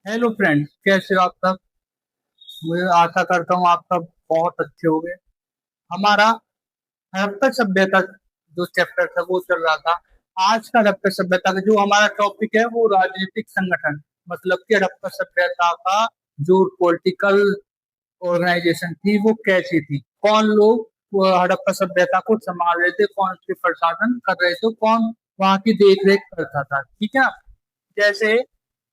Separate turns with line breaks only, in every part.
Hello friends, कैसे हो आप सब। मुझे आशा करता हूँ आप सब बहुत अच्छे होंगे। हमारा हड़प्पा सभ्यता जो चैप्टर था वो चल रहा था। आज का हड़प्पा सभ्यता का जो हमारा टॉपिक है वो राजनीतिक संगठन, मतलब कि हड़प्पा सभ्यता का जो पॉलिटिकल ऑर्गेनाइजेशन थी वो कैसी थी, कौन लोग वो हड़प्पा सभ्यता को संभाल रहे थे, कौन उसके प्रशासन कर रहे थे, कौन वहां की देख रेख करता था। ठीक है। जैसे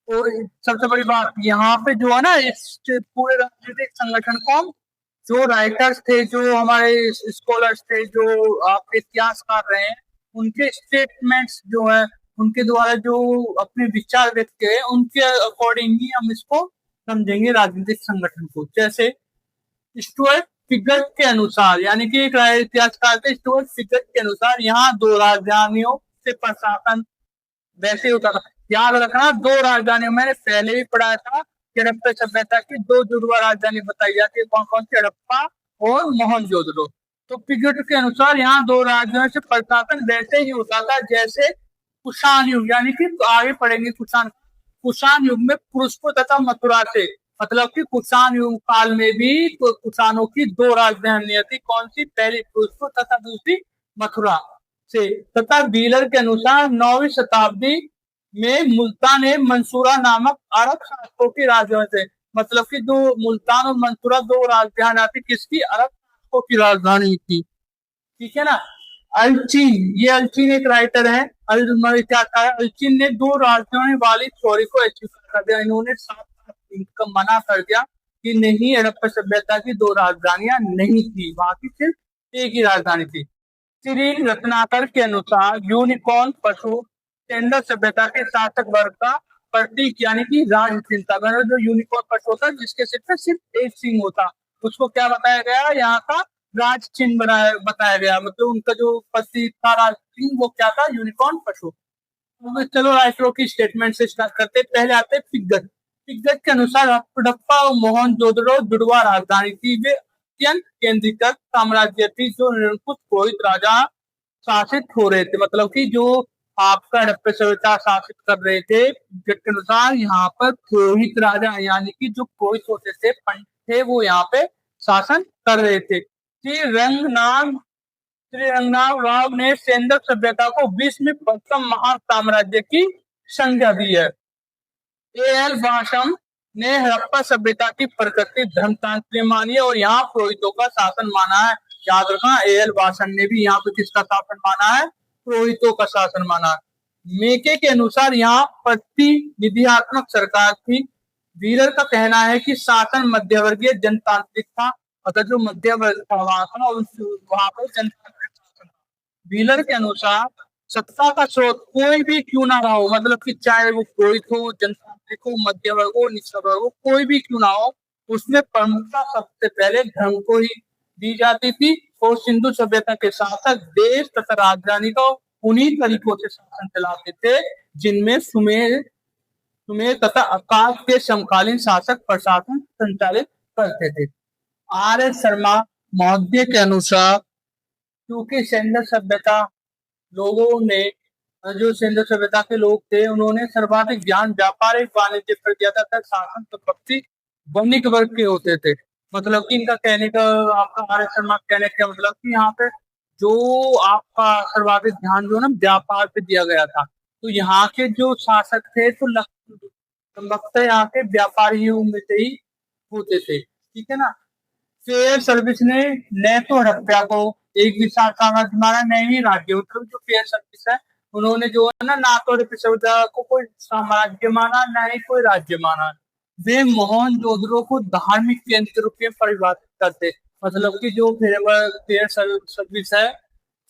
तो सबसे बड़ी बात यहाँ पे जो है ना, इस पूरे राजनीतिक संगठन को जो राइटर्स थे, जो हमारे स्कॉलर्स थे, जो आप इतिहास कर रहे हैं, उनके स्टेटमेंट्स जो है, उनके द्वारा जो अपने विचार व्यक्त किए उनके अकॉर्डिंग ही हम इसको समझेंगे राजनीतिक संगठन को। जैसे स्टुअर्ट फिगर के अनुसार, यानी कि एक इतिहासकार थे स्टुअर्ट फिगर के अनुसार, यहाँ दो राजधानियों से प्रशासन वैसे ही होता था। याद रखना, दो राजधानियों, मैंने पहले भी पढ़ा था कि हड़प्पा सभ्यता की दो जुड़वा राजधानी बताई जाती है, कौन कौन सी, हड़प्पा और मोहनजोदड़ो। तो पिगोट के अनुसार यहाँ दो राजधानियों से प्रशासन वैसे ही होता था जैसे कुषाण युग, यानी कि आगे पढ़ेंगे कुषाण कुषाण युग में पुरुषपुर तथा मथुरा से, मतलब कि कुषाण युग काल में भी तो कुषाणों की दो राजधानियां थी, कौन सी, पहली पुरुषपुर तथा दूसरी मथुरा से। तथा व्हीलर के अनुसार 9वीं शताब्दी में मुल्तान ए मंसूरा नामक अरब शासकों की राजधानी थे। मतलब कि दो मुल्तान और मंसूरा दो राजधानी थी, किसकी, अरब शासकों की राजधानी थी। ठीक है ना। अलचीन, ये अलचीन एक राइटर है, क्या था, अलचीन ने दो राजधानी वाली थ्योरी को अस्वीकार कर दिया। इन्होंने साफ साफ मना कर दिया कि नहीं, हड़प्पा सभ्यता की दो राजधानियां नहीं थी, वहां की सिर्फ एक ही राजधानी थी। श्री रत्नाकर के अनुसार यूनिकॉर्न पशु टेंडर सभ्यता के शासक वर्ग का प्रतीक, यानी कि राज चिंता, जो यूनिकॉर्न पशु होता है जिसके सिर पे सिर्फ एक सिंह होता, उसको क्या बताया गया, यहाँ का राज चिन्ह बनाया बताया गया, मतलब उनका जो प्रतीक था राज चिन्ह वो क्या था, यूनिकॉर्न पशु। तो चलो राइटरों की स्टेटमेंट से स्टार्ट करते, पहले आते पिग्गट। पिग्गट के अनुसार हड़प्पा और मोहनजोदड़ो जुड़वा राजधानी थी, वे अत्यंत केंद्रीकृत साम्राज्य थी जो निरंकुश पुरोहित राजा शासित हो रहे थे। मतलब कि जो आपका हड़प्पा सभ्यता शासित कर रहे थे, पिग्गट के अनुसार यहाँ पर पुरोहित राजा, यानी कि जो पुरोहित होते थे, पंडित थे, वो यहाँ पे शासन कर रहे थे। श्री रंगनाथ राव ने सेंदक सभ्यता को विश्व में प्रथम महान साम्राज्य की संज्ञा दी है। ए एल वाशम ने हड़प्पा सभ्यता की प्रकृति धर्मतांत्रिक मानी है और यहाँ पुरोहितों का शासन माना है। याद रखना, ए एल वाशन ने भी यहाँ पे किसका शासन माना है, पुरोहितों का शासन माना है। मेके के अनुसार यहाँ प्रतिनिधियात्मक सरकार थी। व्हीलर का कहना है कि शासन मध्यवर्गीय जनतांत्रिक था, अतः जो मध्य वर्ग था वहां था, वहां पर जनतांत्रिक शासन था। व्हीलर के अनुसार सत्ता का स्रोत कोई भी क्यों ना रहा हो, मतलब कि चाहे वो पुरोहित हो, जनतांत्रिक हो, मध्य वर्ग हो, निचला वर्ग हो, कोई भी क्यों ना हो, उसमें प्रमुखता सबसे पहले धर्म को ही दी जाती थी। और सिंधु सभ्यता के शासक देश तथा राजधानी को उन्हीं तरीकों से शासन चलाते थे जिनमें सुमेर सुमेर तथा अकाल के समकालीन शासक प्रशासन संचालित करते थे। आर एस शर्मा महोदय के अनुसार, क्योंकि सैन्य सभ्यता लोगों ने, जो सिंधु सभ्यता के लोग थे, उन्होंने सर्वाधिक ध्यान व्यापारिक वाणिज्य पर दिया था, तथा शासन प्रपत्ति वणिक वर्ग के होते थे। मतलब कि इनका कहने का, आपका आर्य शर्मा कहने का मतलब कि यहाँ पे जो आपका सर्वाधिक ध्यान जो ना व्यापार पे दिया गया था, तो यहाँ के जो शासक थे तो लगता है यहाँ के व्यापारियों में से ही होते थे। ठीक है ना। फेयर सर्विस ने न तो हड़प्पा को एक विशाल साम्राज्य माना, न ही राज्य, मतलब जो फेयर सर्विस है उन्होंने जो है ना तो हड़प्पा को कोई साम्राज्य माना, न ही कोई राज्य माना। वे मोहनजोदड़ो को धार्मिक केंद्र के रूप में परिभाषित करते, मतलब कि जो फेयर सर्विस है,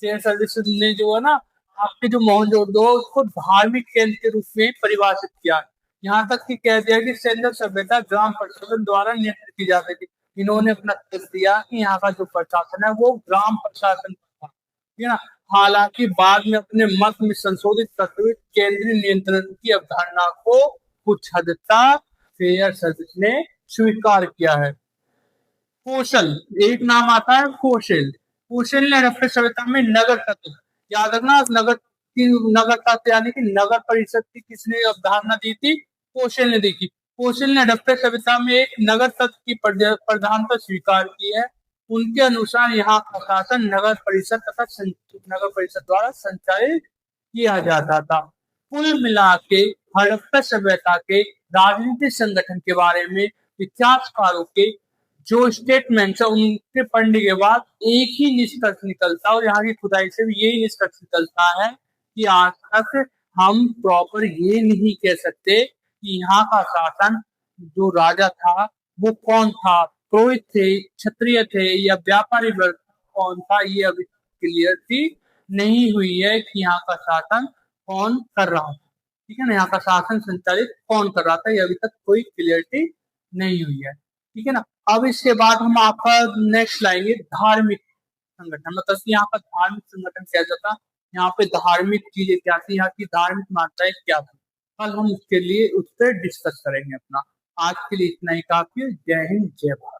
फेयर सर्विस ने जो है ना आपके जो मोहनजोदड़ो उसको धार्मिक केंद्र के रूप में परिभाषित किया। यहाँ तक कि कह दिया कि सैन्य सभ्यता ग्राम प्रशासन द्वारा नियंत्रित की जाती थी। इन्होंने अपना तर्क दिया कि यहाँ का जो प्रशासन है वो ग्राम प्रशासन था। ठीक है ना। हालांकि बाद में अपने मत में संशोधित करते हुए केंद्रीय नियंत्रण की अवधारणा को कुछ हद तक फेयर सर्विस ने स्वीकार किया है। कौशल, एक नाम आता है कौशल। कौशल ने हड़प्पा सभ्यता में नगर तत्व, याद रखना, नगर तत्व यानी कि नगर परिषद की किसने अवधारणा दी थी, कौशल ने दी थी। कोशिल ने हड़प्पा सभ्यता में एक नगर तंत्र की प्रधानता स्वीकार की है। उनके अनुसार यहाँ का शासन नगर परिषद द्वारा संचालित किया जाता था। कुल मिला के हड़प्पा सभ्यता के राजनीतिक संगठन के बारे में इतिहासकारों के जो स्टेटमेंट्स है उनके पढ़ने के बाद एक ही निष्कर्ष निकलता है, और यहाँ की खुदाई से भी यही निष्कर्ष निकलता है कि आज तक हम प्रॉपर ये नहीं कह सकते कि यहाँ का शासन जो राजा था वो कौन था, पुरोहित थे, क्षत्रिय थे या व्यापारी वर्ग कौन था, ये अभी क्लियरिटी नहीं हुई है कि यहाँ का शासन कौन कर रहा था। ठीक है ना, यहाँ का शासन संचालित कौन कर रहा था ये अभी तक कोई क्लियरिटी नहीं हुई है। ठीक है ना। अब इसके बाद हम आपका नेक्स्ट लाएंगे धार्मिक संगठन, मतलब यहाँ का धार्मिक संगठन कैसा था, यहाँ पे धार्मिक चीजें क्या थी, यहाँ की धार्मिक मान्यताएं क्या थी। कल हम उसके लिए उस पर डिस्कस करेंगे अपना। आज के लिए इतना ही काफी है। जय हिंद, जय भारत।